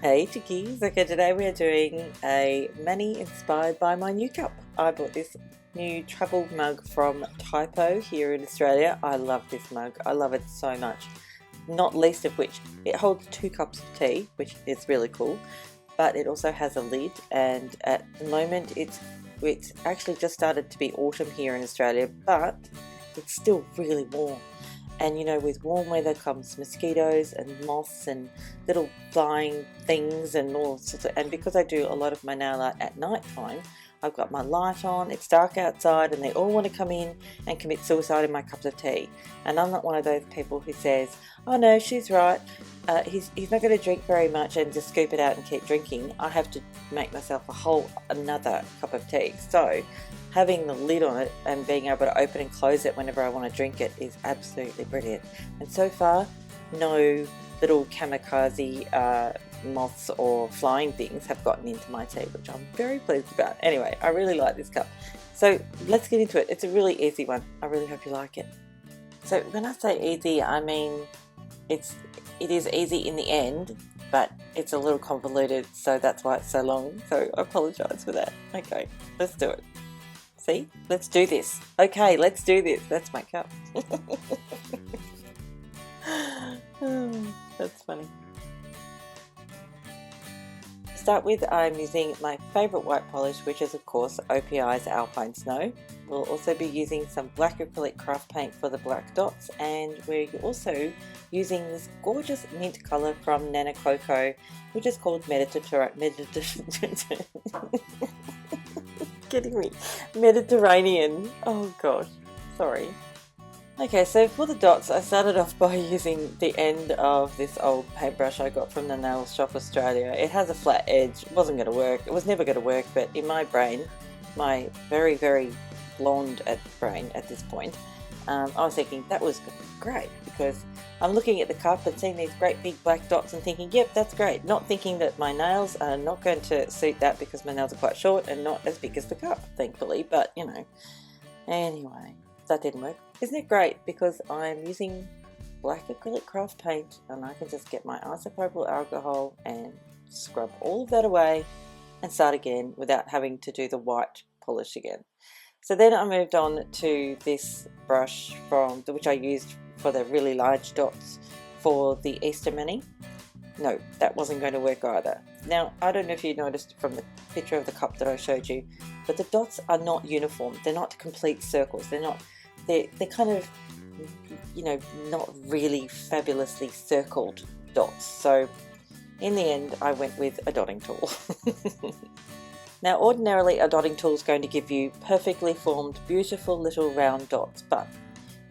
Hey chickies, okay, today we are doing a mani inspired by my new cup. I bought this new travel mug from Typo here in Australia. I love this mug, I love it so much. Not least of which, it holds 2 cups of tea, which is really cool, but it also has a lid, and at the moment it's actually just started to be autumn here in Australia, but it's still really warm. And you know, with warm weather comes mosquitoes and moths and little flying things and all sorts of, and because I do a lot of my nail art at night time, I've got my light on, it's dark outside, and they all want to come in and commit suicide in my cups of tea. And I'm not one of those people who says, oh no, she's right, he's not going to drink very much and just scoop it out and keep drinking. I have to make myself another cup of tea. So having the lid on it and being able to open and close it whenever I want to drink it is absolutely brilliant. And so far, no little kamikaze moths or flying things have gotten into my tea, which I'm very pleased about. Anyway, I really like this cup. So let's get into it. It's a really easy one. I really hope you like it. So when I say easy, I mean it is easy in the end, but it's a little convoluted, so that's why it's so long. So I apologize for that. Okay, let's do it. See? Let's do this. Okay, let's do this. That's my cup. Oh, that's funny. To start with, I'm using my favourite white polish, which is of course OPI's Alpine Snow. We'll also be using some black acrylic craft paint for the black dots, and we're also using this gorgeous mint colour from NANNACOCO, which is called Mediterranean. Oh gosh, sorry. Okay, so for the dots, I started off by using the end of this old paintbrush I got from the Nail Shop Australia. It has a flat edge. It wasn't going to work. It was never going to work, but in my brain, my very, very blonde brain at this point, I was thinking that was great, because I'm looking at the cup and seeing these great big black dots and thinking, yep, that's great. Not thinking that my nails are not going to suit that because my nails are quite short and not as big as the cup, thankfully, but you know. Anyway, that didn't work. Isn't it great? Because I'm using black acrylic craft paint and I can just get my isopropyl alcohol and scrub all of that away and start again without having to do the white polish again. So then I moved on to this brush which I used for the really large dots for the Easter mani. No, that wasn't going to work either. Now, I don't know if you noticed from the picture of the cup that I showed you, but the dots are not uniform. They're not complete circles. They're kind of, you know, not really fabulously circled dots. So in the end, I went with a dotting tool. Now, ordinarily a dotting tool is going to give you perfectly formed, beautiful little round dots, but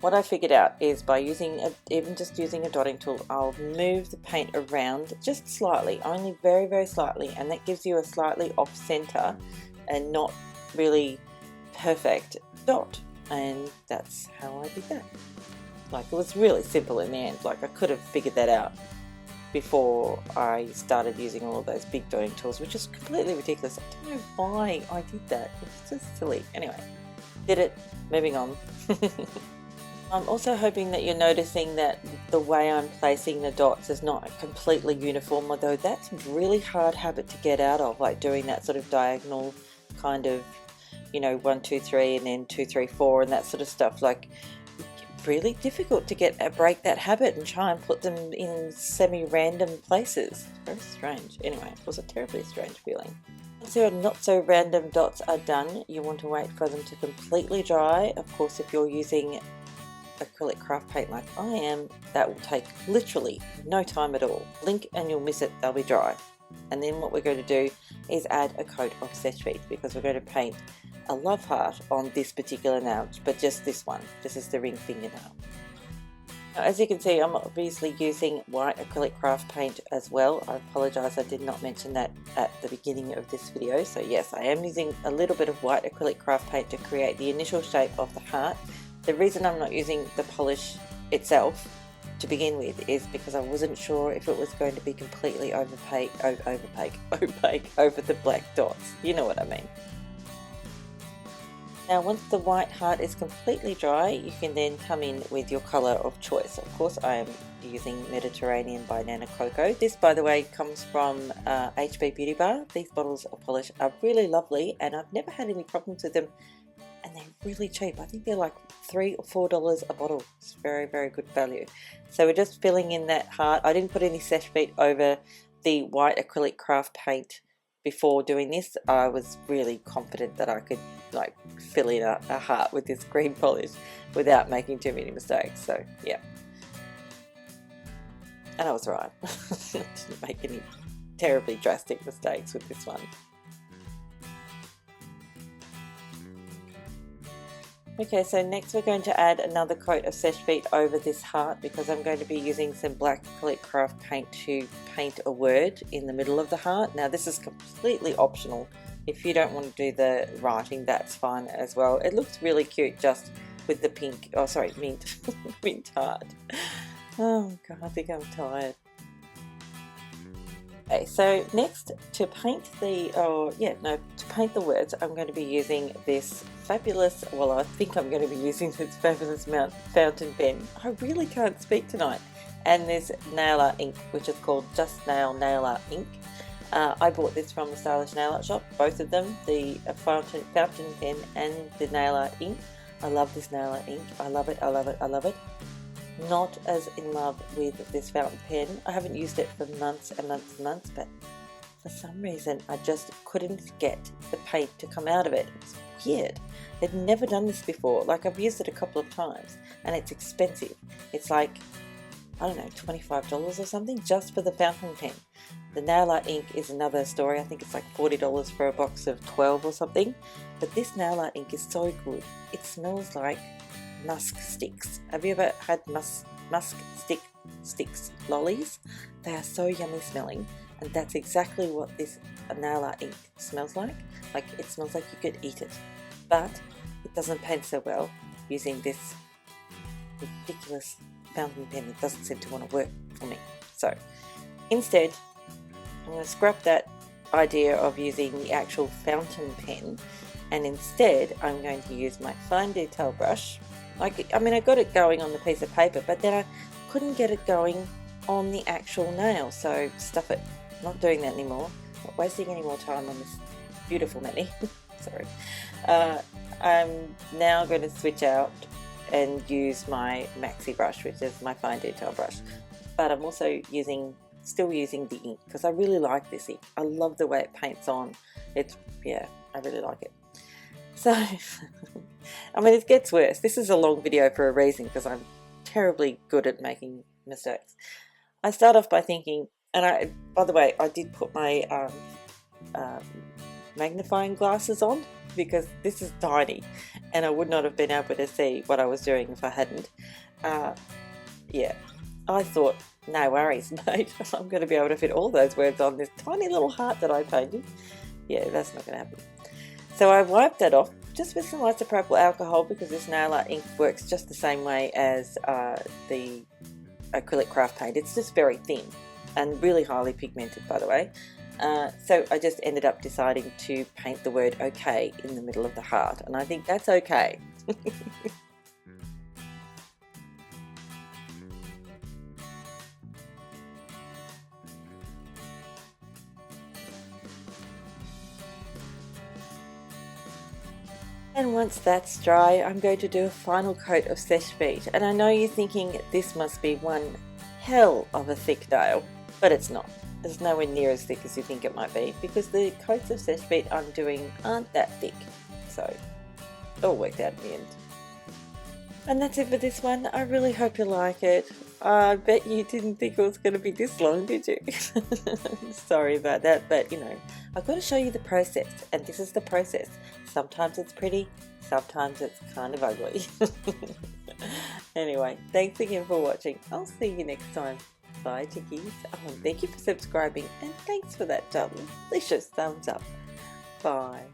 what I figured out is by even just using a dotting tool, I'll move the paint around just slightly, only very, very slightly, and that gives you a slightly off center and not really perfect dot. And that's how I did that. Like, it was really simple in the end. Like, I could have figured that out before I started using all of those big dotting tools, which is completely ridiculous. I don't know why I did that. It's just silly. Anyway, did it. Moving on. I'm also hoping that you're noticing that the way I'm placing the dots is not completely uniform, although that's a really hard habit to get out of, like doing that sort of diagonal kind of, you know, 1, 2, 3 and then 2, 3, 4 and that sort of stuff. Like, really difficult to break that habit and try and put them in semi-random places. Very strange. Anyway, it was a terribly strange feeling. Once your not so random dots are done, you want to wait for them to completely dry. Of course, if you're using acrylic craft paint like I am, that will take literally no time at all. Blink and you'll miss it, they'll be dry. And then what we're going to do is add a coat of Seche, because we're going to paint a love heart on this particular nail, but just this one. This is the ring fingernail. Now, as you can see, I'm obviously using white acrylic craft paint as well. I apologise, I did not mention that at the beginning of this video. So yes, I am using a little bit of white acrylic craft paint to create the initial shape of the heart. The reason I'm not using the polish itself to begin with is because I wasn't sure if it was going to be completely opaque over the black dots. You know what I mean. Now once the white heart is completely dry, you can then come in with your colour of choice. Of course I am using Mediterranean by NANNACOCO. This, by the way, comes from HB Beauty Bar. These bottles of polish are really lovely and I've never had any problems with them, and they're really cheap. I think they're like $3 or $4 a bottle. It's very, very good value. So we're just filling in that heart. I didn't put any Seche Vite over the white acrylic craft paint before doing this. I was really confident that I could like fill in a heart with this green polish without making too many mistakes. So yeah, and I was right. Didn't make any terribly drastic mistakes with this one. Okay, so next we're going to add another coat of Seche Vite over this heart because I'm going to be using some black acrylic craft paint to paint a word in the middle of the heart. Now this is completely optional. If you don't want to do the writing, that's fine as well. It looks really cute just with the pink, oh sorry, mint, mint heart. Oh god, I think I'm tired. Okay, so next to paint the, to paint the words, I'm going to be using this fabulous, well I think I'm going to be using this fabulous fountain pen. I really can't speak tonight. And this nail art ink, which is called Just Nail Nail Art Ink. I bought this from the Stylish Nail Art Shop, both of them, the fountain pen and the nail art ink. I love this nail art ink. I love it, I love it, I love it. Not as in love with this fountain pen. I haven't used it for months and months and months, but for some reason I just couldn't get the paint to come out of it. It's weird. I've never done this before. Like I've used it a couple of times and it's expensive. It's like, I don't know, $25 or something just for the fountain pen. The nail art ink is another story. I think it's like $40 for a box of 12 or something. But this nail art ink is so good. It smells like musk sticks. Have you ever had musk sticks lollies? They are so yummy smelling, and that's exactly what this nail art ink smells like. Like it smells like you could eat it, but it doesn't paint so well using this ridiculous fountain pen that doesn't seem to want to work for me. So instead I'm going to scrap that idea of using the actual fountain pen, and instead I'm going to use my fine detail brush. I got it going on the piece of paper, but then I couldn't get it going on the actual nail, so stuff it. I'm not doing that anymore. Not wasting any more time on this beautiful mani. Sorry. I'm now going to switch out and use my MAXI brush, which is my fine detail brush. But I'm also still using the ink because I really like this ink. I love the way it paints on. Yeah, I really like it. So, I mean, it gets worse. This is a long video for a reason because I'm terribly good at making mistakes. I start off by thinking, and by the way, I did put my magnifying glasses on because this is tiny and I would not have been able to see what I was doing if I hadn't. Yeah, I thought, no worries, mate. I'm going to be able to fit all those words on this tiny little heart that I painted. Yeah, that's not going to happen. So I wiped that off just with some isopropyl alcohol because this nail art ink works just the same way as the acrylic craft paint. It's just very thin and really highly pigmented, by the way. So I just ended up deciding to paint the word okay in the middle of the heart, and I think that's okay. And once that's dry, I'm going to do a final coat of Seche Vite. And I know you're thinking this must be one hell of a thick nail, but it's not. It's nowhere near as thick as you think it might be because the coats of Seche Vite I'm doing aren't that thick. So it all worked out in the end. And that's it for this one. I really hope you like it. I bet you didn't think it was going to be this long, did you? Sorry about that, but you know, I've got to show you the process, and this is the process. Sometimes it's pretty, sometimes it's kind of ugly. Anyway, thanks again for watching. I'll see you next time. Bye, chickies. Thank you for subscribing, and thanks for that delicious thumbs up. Bye.